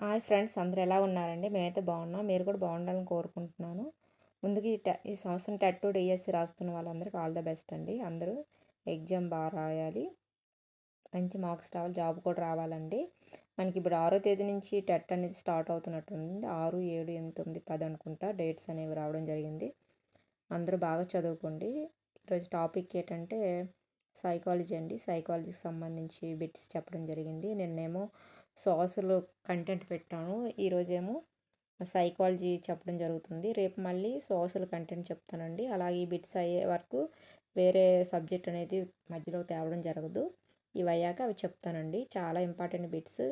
Hi friends, అందరూ ఎలా ఉన్నారండి? మేమైతే బాగున్నాం. మీరు కూడా బాగుండాలని కోరుకుంటున్నాను. ముందుగా ఈ సంవత్సరం టెట్ డిఎస్సి రాస్తున్న వాళ్ళందరికీ ఆల్ ద బెస్ట్ అండి. అందరూ ఎగ్జామ్ బాగా రాయాలి, మంచి మార్క్స్ రావాలి, జాబ్ కూడా రావాలండి. మనకి ఇప్పుడు 6వ తేదీ నుంచి టెట్ అనేది స్టార్ట్ అవుతున్నట్టుంది. 6, 7, 8, 9, 10 అనుకుంటా డేట్స్ అనేవి రావడం జరిగింది. అందరూ బాగా చదువుకోండి. ఈరోజు టాపిక్ ఏంటంటే సైకాలజీ అండి. సైకాలజీకి సంబంధించి బిట్స్ చెప్పడం జరిగింది. నిన్నేమో సోషల్ కంటెంట్ పెట్టాను, ఈరోజేమో సైకాలజీ చెప్పడం జరుగుతుంది. రేపు మళ్ళీ సోషల్ కంటెంట్ చెప్తానండి. అలాగే ఈ బిట్స్ అయ్యే వరకు వేరే సబ్జెక్ట్ అనేది మధ్యలో తేవడం జరగదు. ఇవి అయ్యాక అవి చెప్తానండి. చాలా ఇంపార్టెంట్ బిట్స్.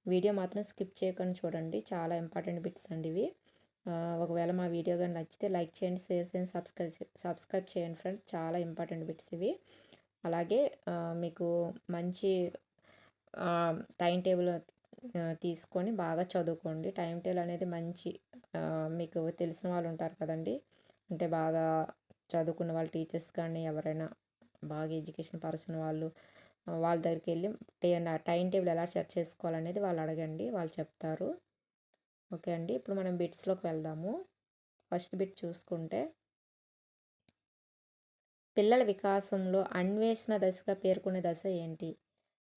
వీడియో మాత్రం స్కిప్ చేయకుండా చూడండి. చాలా ఇంపార్టెంట్ బిట్స్ అండి ఇవి. ఒకవేళ మా వీడియో కానీ నచ్చితే లైక్ చేయండి, షేర్ చేయండి, సబ్స్క్రైబ్ చేయండి ఫ్రెండ్స్. చాలా ఇంపార్టెంట్ బిట్స్ ఇవి. అలాగే మీకు మంచి టైం టేబుల్ తీసుకొని బాగా చదువుకోండి. టైం టేబుల్ అనేది మంచి మీకు తెలిసిన వాళ్ళు ఉంటారు కదండి, అంటే బాగా చదువుకున్న వాళ్ళు, టీచర్స్ కానీ ఎవరైనా బాగా ఎడ్యుకేషన్ పర్సన్ వాళ్ళు, వాళ్ళ దగ్గరికి వెళ్ళి టైం టేబుల్ ఎలా సెట్ చేసుకోవాలనేది వాళ్ళు అడగండి, వాళ్ళు చెప్తారు. ఓకే అండి, ఇప్పుడు మనం బిట్స్లోకి వెళ్దాము. ఫస్ట్ బిట్ చూసుకుంటే, పిల్లల వికాసంలో అన్వేషణ దశగా పేర్కొనే దశ ఏంటి?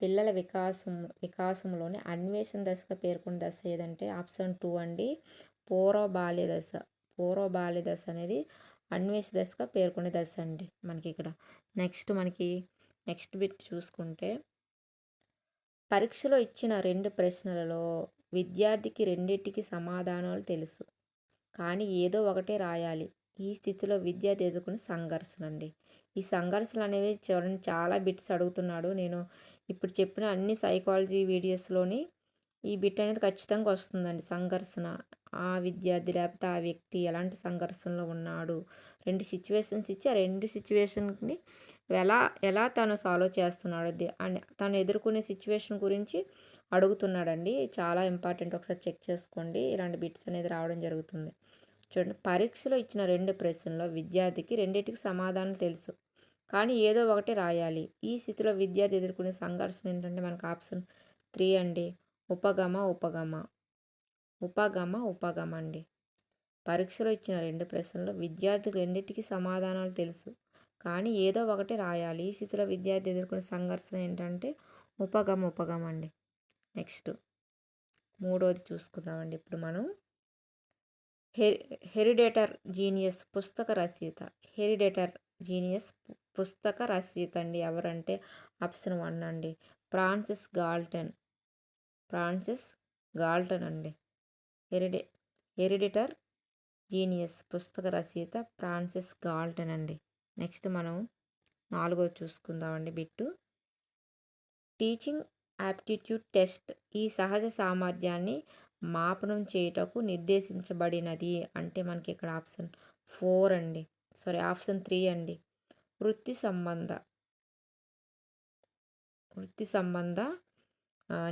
పిల్లల వికాసంలోని అన్వేషణ దశగా పేర్కొనే దశ ఏదంటే ఆప్షన్ 2 అండి, పూర్వ బాల్య దశ. పూర్వ బాల్య దశ అనేది అన్వేషణ దశగా పేర్కొనే దశ అండి మనకి ఇక్కడ. నెక్స్ట్ బిట్ చూసుకుంటే, పరీక్షలో ఇచ్చిన 2 ప్రశ్నలలో విద్యార్థికి రెండింటికి సమాధానాలు తెలుసు, కానీ ఏదో ఒకటే రాయాలి. ఈ స్థితిలో విద్యార్థి ఎదుర్కొనే సంఘర్షణ అండి. ఈ సంఘర్షణలు అనేవి చూడండి, చాలా బిట్స్ అడుగుతున్నాడు. నేను ఇప్పుడు చెప్పిన అన్ని సైకాలజీ వీడియోస్లోని ఈ బిట్ అనేది ఖచ్చితంగా వస్తుందండి. సంఘర్షణ, ఆ విద్యార్థి లేకపోతే ఆ వ్యక్తి ఎలాంటి సంఘర్షణలో ఉన్నాడు, 2 సిచ్యువేషన్స్ ఇచ్చి ఆ 2 సిచ్యువేషన్స్ని ఎలా ఎలా తను సాల్వ్ చేస్తున్నాడు అని తను ఎదుర్కొనే సిచ్యువేషన్ గురించి అడుగుతున్నాడండి. చాలా ఇంపార్టెంట్, ఒకసారి చెక్ చేసుకోండి. ఇలాంటి బిట్స్ అనేది రావడం జరుగుతుంది. చూడండి, పరీక్షలో ఇచ్చిన 2 ప్రశ్నల్లో విద్యార్థికి రెండింటికి సమాధానం తెలుసు, కానీ ఏదో ఒకటి రాయాలి. ఈ స్థితిలో విద్యార్థి ఎదుర్కొనే సంఘర్షణ ఏంటంటే మనకు ఆప్షన్ 3 అండి, ఉపగమ ఉపగమ. ఉపగమ ఉపగమ అండి. పరీక్షలో ఇచ్చిన 2 ప్రశ్నల్లో విద్యార్థికి రెండింటికి సమాధానాలు తెలుసు, కానీ ఏదో ఒకటి రాయాలి. ఈ స్థితిలో విద్యార్థి ఎదుర్కొనే సంఘర్షణ ఏంటంటే ఉపగమ ఉపగమ అండి. నెక్స్ట్ మూడోది చూసుకుందామండి ఇప్పుడు మనం. హెరిడేటర్ జీనియస్ పుస్తక రచయిత. హెరిడేటర్ జీనియస్ పుస్తక రచయిత అండి ఎవరంటే ఆప్షన్ 1 అండి, ఫ్రాన్సిస్ గాల్టన్. ఫ్రాన్సిస్ గాల్టన్ అండి. హెరిడిటర్ జీనియస్ పుస్తక రచయిత ఫ్రాన్సిస్ గాల్టన్ అండి. నెక్స్ట్ మనం 4వ చూసుకుందామండి బిట్టు. టీచింగ్ యాప్టిట్యూడ్ టెస్ట్ ఈ సహజ సామర్థ్యాన్ని మాపనం చేయుటకు నిర్దేశించబడినది అంటే మనకి ఇక్కడ ఆప్షన్ 4 అండి, ఆప్షన్ 3 అండి, వృత్తి సంబంధ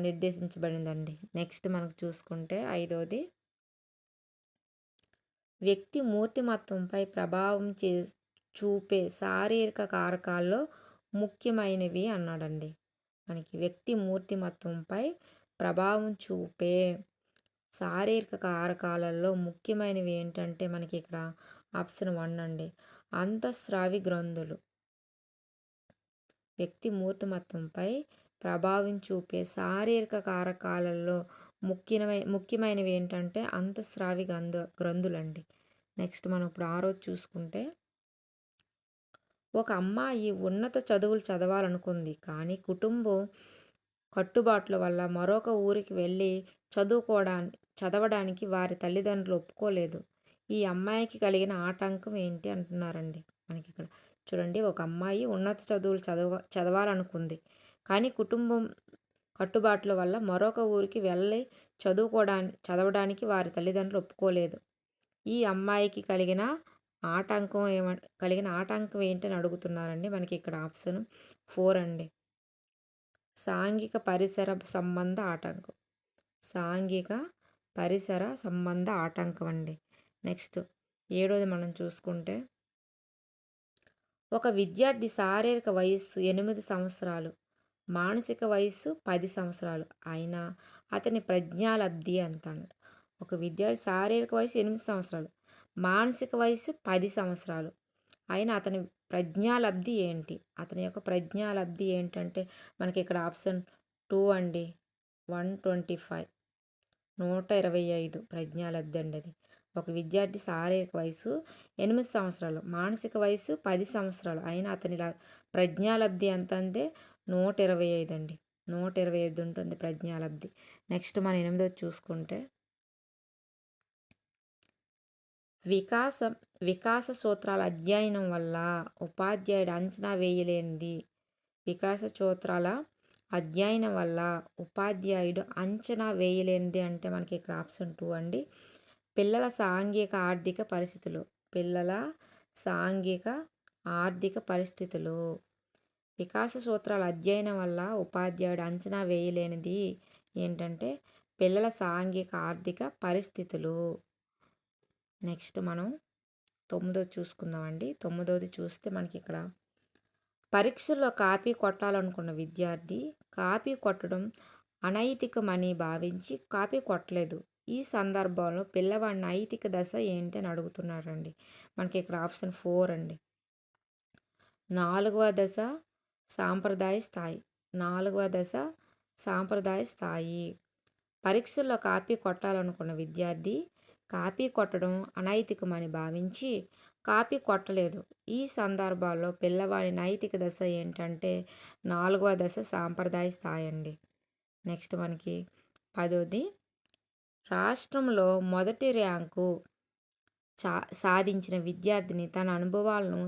నిర్దేశించబడిందండి. నెక్స్ట్ మనకు చూసుకుంటే 5వది, వ్యక్తి మూర్తిమత్వంపై ప్రభావం చూపే శారీరక కారకాల్లో ముఖ్యమైనవి అన్నాడండి. మనకి వ్యక్తి మూర్తిమత్వంపై ప్రభావం చూపే శారీరక కారకాలలో ముఖ్యమైనవి ఏంటంటే మనకి ఇక్కడ ఆప్షన్ 1 అండి, అంతఃస్రావి గ్రంథులు. వ్యక్తి మూర్తిమత్వంపై ప్రభావం చూపే శారీరక కారకాలలో ముఖ్యమైనవి ఏంటంటే అంతఃస్రావి గ్రంథులండి. నెక్స్ట్ మనం ఇప్పుడు 6వ చూసుకుంటే, ఒక అమ్మాయి ఉన్నత చదువులు చదవాలనుకుంది, కానీ కుటుంబం కట్టుబాట్ల వల్ల మరొక ఊరికి వెళ్ళి చదవడానికి వారి తల్లిదండ్రులు ఒప్పుకోలేదు. ఈ అమ్మాయికి కలిగిన ఆటంకం ఏంటి అంటున్నారండి మనకి ఇక్కడ. చూడండి, ఒక అమ్మాయి ఉన్నత చదువులు చదవాలనుకుంది, కానీ కుటుంబం కట్టుబాట్ల వల్ల మరొక ఊరికి వెళ్ళి చదవడానికి వారి తల్లిదండ్రులు ఒప్పుకోలేదు. ఈ అమ్మాయికి కలిగిన ఆటంకం ఏంటని అడుగుతున్నారండి మనకి ఇక్కడ ఆప్షన్ 4 అండి, సాంఘిక పరిసర సంబంధ ఆటంకం. సాంఘిక పరిసర సంబంధ ఆటంకం అండి. నెక్స్ట్ 7వది మనం చూసుకుంటే, ఒక విద్యార్థి శారీరక వయస్సు 8 సంవత్సరాలు, మానసిక వయస్సు 10 సంవత్సరాలు అయినా అతని ప్రజ్ఞాలబ్ధి అంటాడు. ఒక విద్యార్థి శారీరక వయసు 8 సంవత్సరాలు, మానసిక వయసు 10 సంవత్సరాలు. అయినా అతని ప్రజ్ఞాలబ్ధి ఏంటి? అతని యొక్క ప్రజ్ఞాలబ్ధి ఏంటంటే మనకి ఇక్కడ ఆప్షన్ 2 అండి. 125 125 ప్రజ్ఞాలబ్ధి అండి అది. ఒక విద్యార్థి శారీరక వయసు 8 సంవత్సరాలు, మానసిక వయసు 10 సంవత్సరాలు. అయినా అతని ప్రజ్ఞాలబ్ధి ఎంత అంటే 125 అండి. 125 ఉంటుంది ప్రజ్ఞాలబ్ధి. నెక్స్ట్ మనం 8వ చూసుకుంటే వికాసం వికాస సూత్రాల అధ్యయనం వల్ల ఉపాధ్యాయుడు అంచనా వేయలేనిది. వికాస సూత్రాల అధ్యయనం వల్ల ఉపాధ్యాయుడు అంచనా వేయలేనిది అంటే మనకి ఇక్కడ ఆప్షన్ 2 అండి. పిల్లల సాంఘిక ఆర్థిక పరిస్థితులు. పిల్లల సాంఘిక ఆర్థిక పరిస్థితులు. వికాస సూత్రాల అధ్యయనం వల్ల ఉపాధ్యాయుడు అంచనా వేయలేనిది ఏంటంటే పిల్లల సాంఘిక ఆర్థిక పరిస్థితులు. నెక్స్ట్ మనం 9వ చూసుకుందామండి. 9వది చూస్తే మనకి ఇక్కడ పరీక్షల్లో కాపీ కొట్టాలనుకున్న విద్యార్థి కాపీ కొట్టడం అనైతికమని భావించి కాపీ కొట్టలేదు. ఈ సందర్భంలో పిల్లవాడి నైతిక దశ ఏంటి అని అడుగుతున్నారండి. మనకి ఇక్కడ ఆప్షన్ 4 అండి. 4వ దశ సాంప్రదాయ స్థాయి. 4వ దశ సాంప్రదాయ స్థాయి. పరీక్షల్లో కాపీ కొట్టాలనుకున్న విద్యార్థి కాపీ కొట్టడం అనైతికమని భావించి కాపీ కొట్టలేదు. ఈ సందర్భాల్లో పిల్లవాడి నైతిక దశ ఏంటంటే 4వ దశ సాంప్రదాయ స్థాయి అండి. నెక్స్ట్ మనకి 10వది రాష్ట్రంలో మొదటి ర్యాంకు సాధించిన విద్యార్థిని తన అనుభవాలను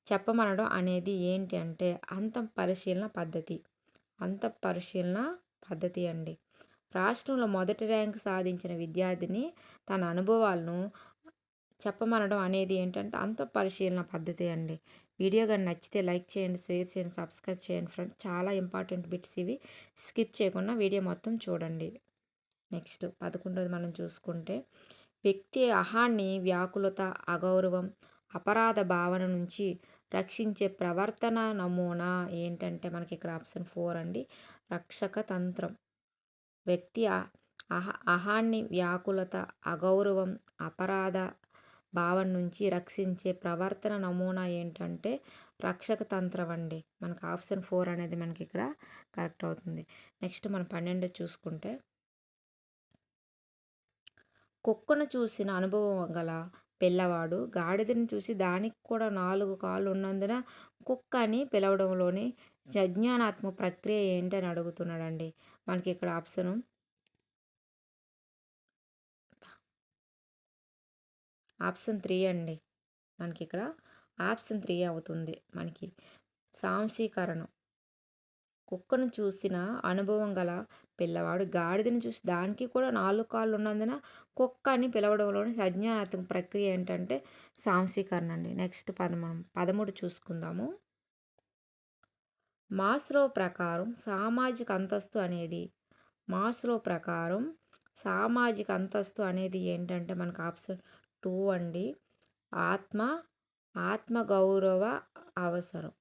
చెప్పమనడం అనేది ఏంటి అంటే అంతఃపరిశీలన పద్ధతి. అంతఃపరిశీలన పద్ధతి అండి. రాష్ట్రంలో మొదటి ర్యాంకు సాధించిన విద్యార్థిని తన అనుభవాలను చెప్పమనడం అనేది ఏంటంటే అంతఃపరిశీలన పద్ధతి అండి. వీడియో కానీ నచ్చితే లైక్ చేయండి, షేర్ చేయండి, సబ్స్క్రైబ్ చేయండి ఫ్రెండ్స్. చాలా ఇంపార్టెంట్ బిట్స్ ఇవి. స్కిప్ చేయకుండా వీడియో మొత్తం చూడండి. నెక్స్ట్ 11వది మనం చూసుకుంటే వ్యక్తి అహాన్ని వ్యాకులత, అగౌరవం, అపరాధ భావన నుంచి రక్షించే ప్రవర్తన నమూనా ఏంటంటే మనకి ఇక్కడ ఆప్షన్ 4 అండి. రక్షక తంత్రం. వ్యక్తి అహాన్ని వ్యాకులత, అగౌరవం, అపరాధ భావన నుంచి రక్షించే ప్రవర్తన నమూనా ఏంటంటే రక్షక తంత్రం అండి. మనకు ఆప్షన్ 4 అనేది మనకి ఇక్కడ కరెక్ట్ అవుతుంది. నెక్స్ట్ మనం 12 చూసుకుంటే కుక్కను చూసిన అనుభవం గల పిల్లవాడు గాడిదను చూసి దానికి కూడా 4 కాళ్ళు ఉన్నందున కుక్క అని పిలవడంలోని సంజ్ఞానాత్మక ప్రక్రియ ఏంటి అని అడుగుతున్నాడండి. మనకి ఇక్కడ ఆప్షన్ 3 అండి. మనకి ఇక్కడ ఆప్షన్ 3 అవుతుంది. మనకి సాంశీకరణం. కుక్కను చూసిన అనుభవం గల పిల్లవాడు గాడిదను చూసి దానికి కూడా 4 కాళ్ళు ఉన్నందున కుక్క అని పిలవడంలోని సంజ్ఞానాత్మక ప్రక్రియ ఏంటంటే సాంశీకరణ అండి. నెక్స్ట్ మనం 13 చూసుకుందాము. మాస్లో ప్రకారం సామాజిక అంతస్తు అనేది ఏంటంటే మనకు ఆప్షన్ 2 అండి. ఆత్మగౌరవ అవసరం.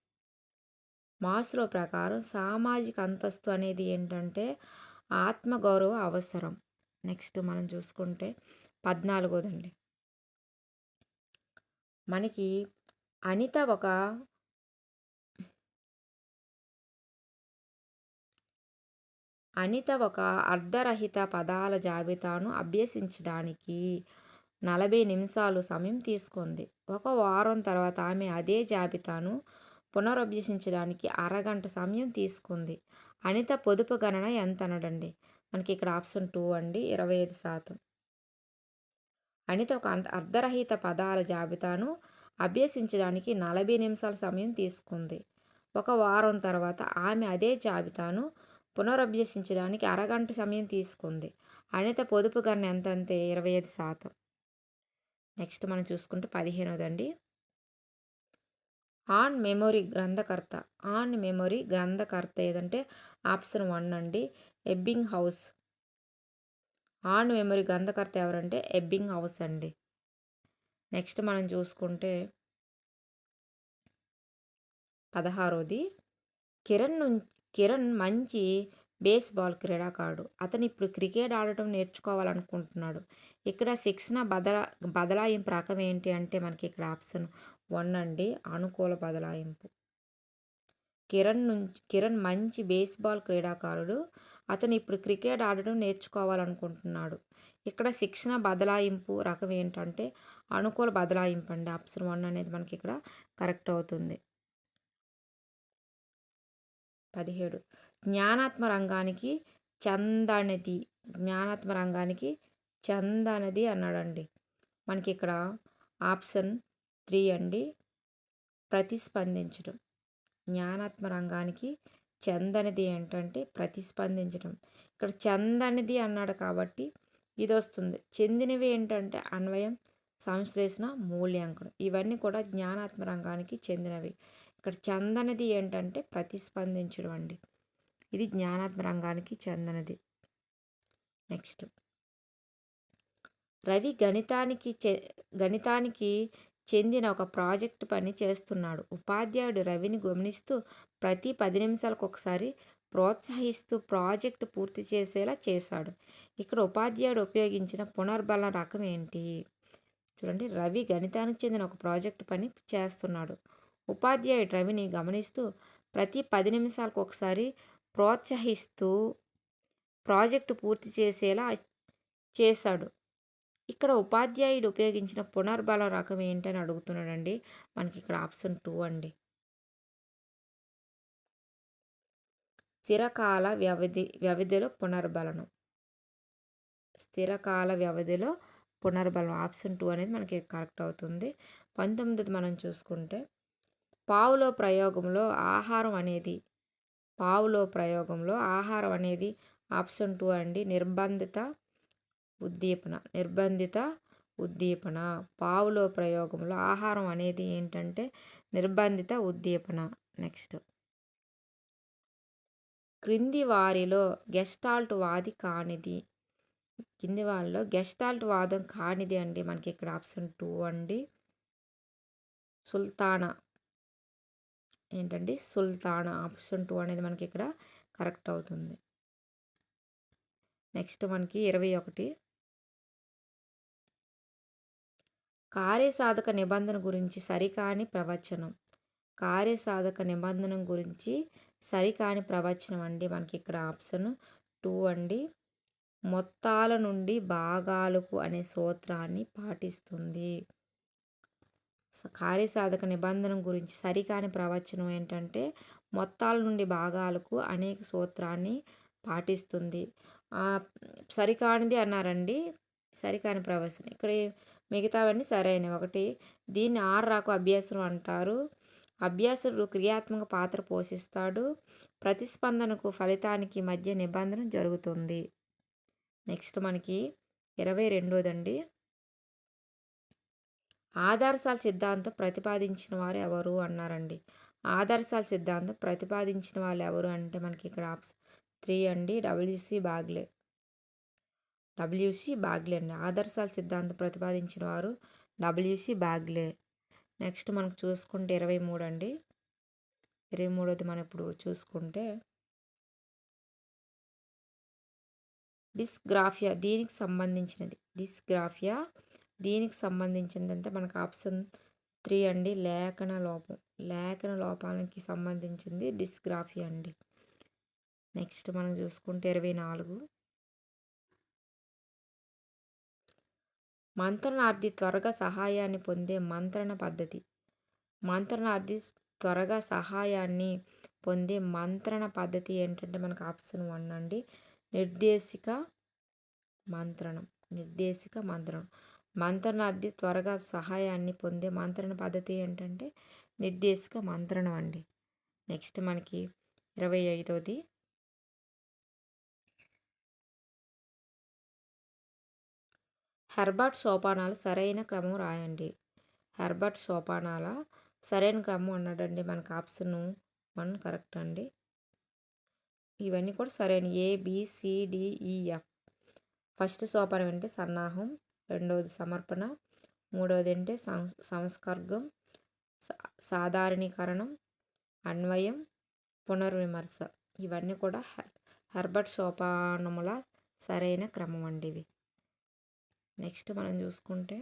మాస్లో ప్రకారం సామాజిక అంతస్తు అనేది ఏంటంటే ఆత్మగౌరవ అవసరం. నెక్స్ట్ మనం చూసుకుంటే 14వదండి. మనకి అనిత ఒక అర్ధరహిత పదాల జాబితాను అభ్యసించడానికి 40 నిమిషాలు సమయం తీసుకుంది. ఒక వారం తర్వాత ఆమె అదే జాబితాను పునరభ్యసించడానికి అరగంట సమయం తీసుకుంది. అనిత పొదుపు గణన ఎంత అనడండి. మనకి ఇక్కడ ఆప్షన్ 2 అండి. 25%. అనిత ఒక అర్ధరహిత పదాల జాబితాను అభ్యసించడానికి 40 నిమిషాల సమయం తీసుకుంది. ఒక వారం తర్వాత ఆమె అదే జాబితాను పునరభ్యసించడానికి అరగంట సమయం తీసుకుంది. అనిత పొదుపు గణన ఎంత అంటే 25%. నెక్స్ట్ మనం చూసుకుంటే 15వదండి. ఆన్ మెమొరీ గ్రంథకర్త ఏదంటే ఆప్షన్ 1 అండి. ఎబ్బింగ్ హౌస్. ఆన్ మెమొరీ గ్రంథకర్త ఎవరంటే ఎబ్బింగ్ హౌస్ అండి. నెక్స్ట్ మనం చూసుకుంటే 16వది. కిరణ్ మంచి బేస్బాల్ క్రీడాకారుడు. అతను ఇప్పుడు క్రికెట్ ఆడటం నేర్చుకోవాలనుకుంటున్నాడు. ఇక్కడ శిక్షణ బదలాయింపు రకం ఏంటి అంటే మనకి ఇక్కడ ఆప్షన్ 1 అండి, అనుకూల బదలాయింపు. కిరణ్ మంచి బేస్బాల్ క్రీడాకారుడు. అతను ఇప్పుడు క్రికెట్ ఆడటం నేర్చుకోవాలనుకుంటున్నాడు. ఇక్కడ శిక్షణ బదలాయింపు రకం ఏంటంటే అనుకూల బదలాయింపు అండి. ఆప్షన్ 1 అనేది మనకి ఇక్కడ కరెక్ట్ అవుతుంది. 17 జ్ఞానాత్మ రంగానికి చందనది. జ్ఞానాత్మ రంగానికి చందనది అన్నాడండి. మనకి ఇక్కడ ఆప్షన్ 3 అండి, ప్రతిస్పందించడం. జ్ఞానాత్మ రంగానికి చందనది ఏంటంటే ప్రతిస్పందించడం. ఇక్కడ చందనది అన్నాడు కాబట్టి ఇది వస్తుంది. చెందినవి ఏంటంటే అన్వయం, సంశ్లేషణ, మూల్యాంకనం. ఇవన్నీ కూడా జ్ఞానాత్మ రంగానికి చెందినవి. ఇక్కడ చందనది ఏంటంటే ప్రతిస్పందించడం అండి. ఇది జ్ఞానాత్మ రంగానికి చెందనది. నెక్స్ట్, రవి గణితానికి చెందిన ఒక ప్రాజెక్టు పని చేస్తున్నాడు. ఉపాధ్యాయుడు రవిని గమనిస్తూ ప్రతి 10 నిమిషాలకు ఒకసారి ప్రోత్సహిస్తూ ప్రాజెక్టు పూర్తి చేసేలా చేశాడు. ఇక్కడ ఉపాధ్యాయుడు ఉపయోగించిన పునర్బలం రకం ఏంటి? చూడండి, రవి గణితానికి చెందిన ఒక ప్రాజెక్టు పని చేస్తున్నాడు. ఉపాధ్యాయుడు రవిని గమనిస్తూ ప్రతి 10 నిమిషాలకు ఒకసారి ప్రోత్సహిస్తూ ప్రాజెక్టు పూర్తి చేసేలా చేశాడు. ఇక్కడ ఉపాధ్యాయుడు ఉపయోగించిన పునర్బలం రకం ఏంటని అడుగుతున్నాడండి. మనకి ఇక్కడ ఆప్షన్ 2 అండి, స్థిరకాల వ్యవధిలో పునర్బలనం. స్థిరకాల వ్యవధిలో పునర్బలం ఆప్షన్ 2 అనేది మనకి కరెక్ట్ అవుతుంది. 19 మనం చూసుకుంటే పావులో ప్రయోగంలో ఆహారం అనేది ఆప్షన్ 2 అండి, నిర్బంధిత ఉద్దీపన. పావులో ప్రయోగంలో ఆహారం అనేది ఏంటంటే నిర్బంధిత ఉద్దీపన. నెక్స్ట్, క్రింది వారిలో గెస్టాల్ట్ వాదం కానిది అండి. మనకి ఇక్కడ ఆప్షన్ 2 అండి, సుల్తానా. ఏంటండి? సుల్తానా. ఆప్షన్ 2 అనేది మనకి ఇక్కడ కరెక్ట్ అవుతుంది. నెక్స్ట్ మనకి 21, కార్యసాధక నిబంధన గురించి సరికాని ప్రవచనం. కార్యసాధక నిబంధన గురించి సరికాని ప్రవచనం అండి. మనకి ఇక్కడ ఆప్షన్ 2 అండి, మొత్తాల నుండి భాగాలకు అనే సూత్రాన్ని పాటిస్తుంది. కార్యసాధక నిబంధన గురించి సరికాని ప్రవచనం ఏంటంటే మొత్తాల నుండి భాగాలకు అనేక సూత్రాన్ని పాటిస్తుంది. సరికానిది అన్నారండి, సరికాని ప్రవచనం. ఇక్కడ మిగతావన్నీ సరైనవి. 1, దీన్ని 6 రకం అభ్యాసం అంటారు. అభ్యాసుడు క్రియాత్మక పాత్ర పోషిస్తాడు. ప్రతిస్పందనకు ఫలితానికి మధ్య నిబంధన జరుగుతుంది. నెక్స్ట్ మనకి 22 అండి, ఆదర్శాల సిద్ధాంతం ప్రతిపాదించిన వారు ఎవరు అన్నారండి. ఆదర్శాల సిద్ధాంతం ప్రతిపాదించిన వాళ్ళు ఎవరు అంటే మనకి ఇక్కడ ఆప్షన్ 3 అండి, డబ్ల్యూసి బాగ్లే అండి. ఆదర్శాల సిద్ధాంతం ప్రతిపాదించిన వారు డబ్ల్యూసి బాగ్లే. నెక్స్ట్ మనకు చూసుకుంటే 23 అండి. 23వది మనం ఇప్పుడు చూసుకుంటే డిస్గ్రాఫియా దీనికి సంబంధించినది అంటే మనకు ఆప్షన్ 3 అండి, లేఖన లోపానికి సంబంధించింది డిస్గ్రాఫియా అండి. నెక్స్ట్ మనం చూసుకుంటే 24, మంత్రణార్థి త్వరగా సహాయాన్ని పొందే మంత్రణ పద్ధతి. మంత్రణార్థి త్వరగా సహాయాన్ని పొందే మంత్రణ పద్ధతి ఏంటంటే మనకు ఆప్షన్ 1 అండి, నిర్దేశిక మంత్రణం. మంత్రణార్థి త్వరగా సహాయాన్ని పొందే మంత్రణ పద్ధతి ఏంటంటే నిర్దేశిక మంత్రణం అండి. నెక్స్ట్ మనకి 25వది, హెర్బర్ట్ సోపానాలు సరైన క్రమం రాయండి. హెర్బర్ట్ సోపానాల సరైన క్రమం అన్నాడండి. మనకు ఆప్షన్ 1 కరెక్ట్ అండి. ఇవన్నీ కూడా సరైన ABCDEF. ఫస్ట్ సోపానం అంటే సన్నాహం, రెండవది సమర్పణ, మూడవది అంటే సంస్కర్గం, సాధారణీకరణం, అన్వయం, పునర్విమర్శ. ఇవన్నీ కూడా హెర్బర్ట్ సోపానముల సరైన క్రమం అండి ఇవి. నెక్స్ట్ మనం చూసుకుంటే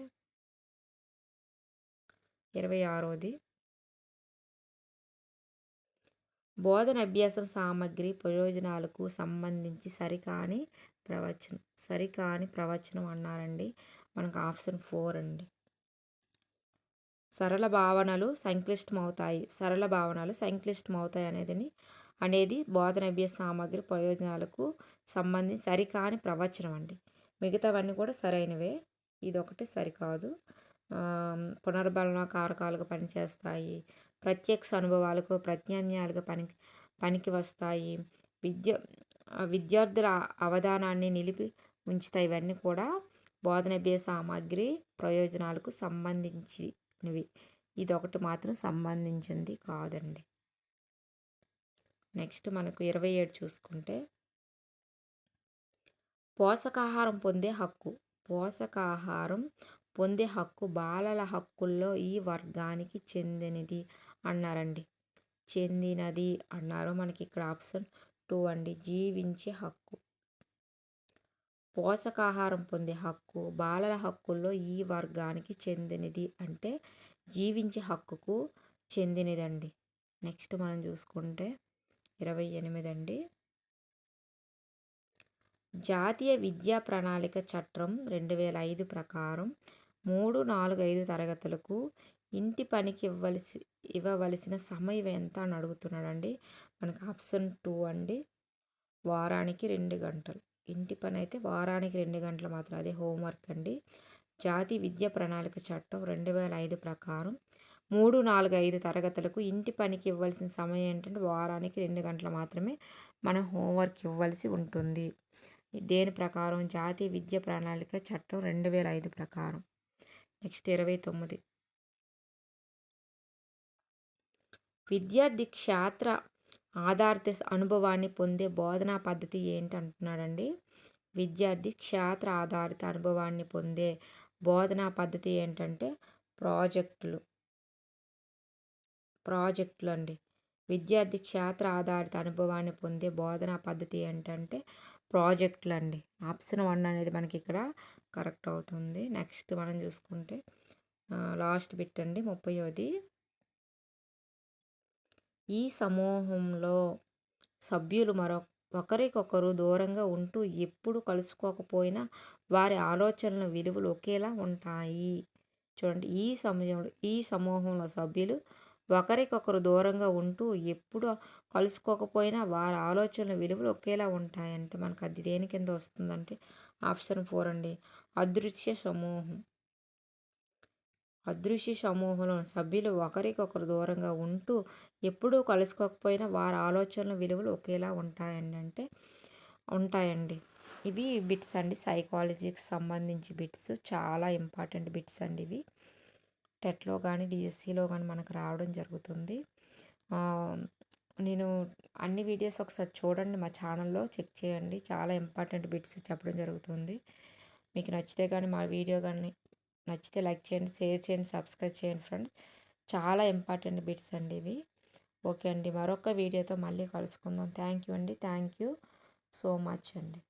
26ది బోధన అభ్యాసం సామగ్రి ప్రయోజనాలకు సంబంధించి సరికాని ప్రవచనం అన్నారండి. మనకు ఆప్షన్ 4 అండి. సరళ భావనలు సంక్లిష్టమవుతాయి అనేది బోధన అభ్యాస సామగ్రి ప్రయోజనాలకు సంబంధించి సరికాని ప్రవచనం అండి. మిగతావన్నీ కూడా సరైనవే, ఇదొకటి సరికాదు. పునర్బలన కారకాలుగా పనిచేస్తాయి, ప్రత్యక్ష అనుభవాలకు ప్రత్యామ్నాయాలుగా పనికి వస్తాయి, విద్యార్థుల అవధానాన్ని నిలిపి ఉంచుతాయి. ఇవన్నీ కూడా బోధనాభ్యాస సామగ్రి ప్రయోజనాలకు సంబంధించినవి. ఇదొకటి మాత్రం సంబంధించింది కాదండి. నెక్స్ట్ మనకు 27 చూసుకుంటే పోషకాహారం పొందే హక్కు బాలల హక్కుల్లో ఈ వర్గానికి చెందినది అన్నారు. మనకి ఇక్కడ ఆప్షన్ 2 అండి. జీవించే హక్కు. పోషకాహారం పొందే హక్కు బాలల హక్కుల్లో ఈ వర్గానికి చెందినది అంటే జీవించే హక్కుకు చెందినదండి. నెక్స్ట్ మనం చూసుకుంటే 28 అండి. జాతీయ విద్యా ప్రణాళిక చట్టం 2005 ప్రకారం 3, 4, 5 తరగతులకు ఇంటి పనికి ఇవ్వవలసిన సమయం ఎంత అని అడుగుతున్నాడండి. మనకు ఆప్షన్ 2 అండి. వారానికి 2 గంటలు. ఇంటి పని అయితే వారానికి 2 గంటలు మాత్రం, అదే హోంవర్క్ అండి. జాతీయ విద్యా ప్రణాళిక చట్టం 2005 ప్రకారం 3, 4, 5 తరగతులకు ఇంటి పనికి ఇవ్వాల్సిన సమయం ఏంటంటే వారానికి 2 గంటలు మాత్రమే మనం హోంవర్క్ ఇవ్వాల్సి ఉంటుంది. దేని ప్రకారం? జాతీయ విద్యా ప్రణాళిక చట్టం 2005 ప్రకారం. నెక్స్ట్ 29 విద్యార్థి క్షేత్ర ఆధారిత అనుభవాన్ని పొందే బోధనా పద్ధతి ఏంటి అంటున్నాడండి. విద్యార్థి క్షేత్ర ఆధారిత అనుభవాన్ని పొందే బోధనా పద్ధతి ఏంటంటే ప్రాజెక్టులు అండి. విద్యార్థి క్షేత్ర ఆధారిత అనుభవాన్ని పొందే బోధనా పద్ధతి ఏంటంటే ప్రాజెక్టులు అండి. ఆప్షన్ 1 అనేది మనకి ఇక్కడ కరెక్ట్ అవుతుంది. నెక్స్ట్ మనం చూసుకుంటే లాస్ట్ బిట్ అండి, 30ది. ఈ సమూహంలో సభ్యులు ఒకరికొకరు దూరంగా ఉంటూ ఎప్పుడు కలుసుకోకపోయినా వారి ఆలోచనల విలువలు ఒకేలా ఉంటాయి. చూడండి, ఈ సమూహంలో సభ్యులు ఒకరికొకరు దూరంగా ఉంటూ ఎప్పుడు కలుసుకోకపోయినా వారి ఆలోచనల విలువలు ఒకేలా ఉంటాయంటే మనకు అది దేని కింద వస్తుందంటే ఆప్షన్ 4 అండి. అదృశ్య సమూహంలో సభ్యులు ఒకరికొకరు దూరంగా ఉంటూ ఎప్పుడూ కలుసుకోకపోయినా వారి ఆలోచనల విలువలు ఒకేలా ఉంటాయండి. ఇవి బిట్స్ అండి, సైకాలజీకి సంబంధించి బిట్స్. చాలా ఇంపార్టెంట్ బిట్స్ అండి ఇవి. టెట్లో కానీ డిఎస్సిలో కానీ మనకు రావడం జరుగుతుంది. నేను అన్ని వీడియోస్ ఒకసారి చూడండి, మా ఛానల్లో చెక్ చేయండి. చాలా ఇంపార్టెంట్ బిట్స్ చెప్పడం జరుగుతుంది. మీకు నచ్చితే కానీ మా వీడియో కానీ నచ్చితే లైక్ చేయండి, షేర్ చేయండి, సబ్స్క్రైబ్ చేయండి ఫ్రెండ్స్. చాలా ఇంపార్టెంట్ బిట్స్ అండి ఇవి. ఓకే అండి, మరొక వీడియోతో మళ్ళీ కలుసుకుందాం. థ్యాంక్ యూ అండి. థ్యాంక్ యూ సో మచ్ అండి.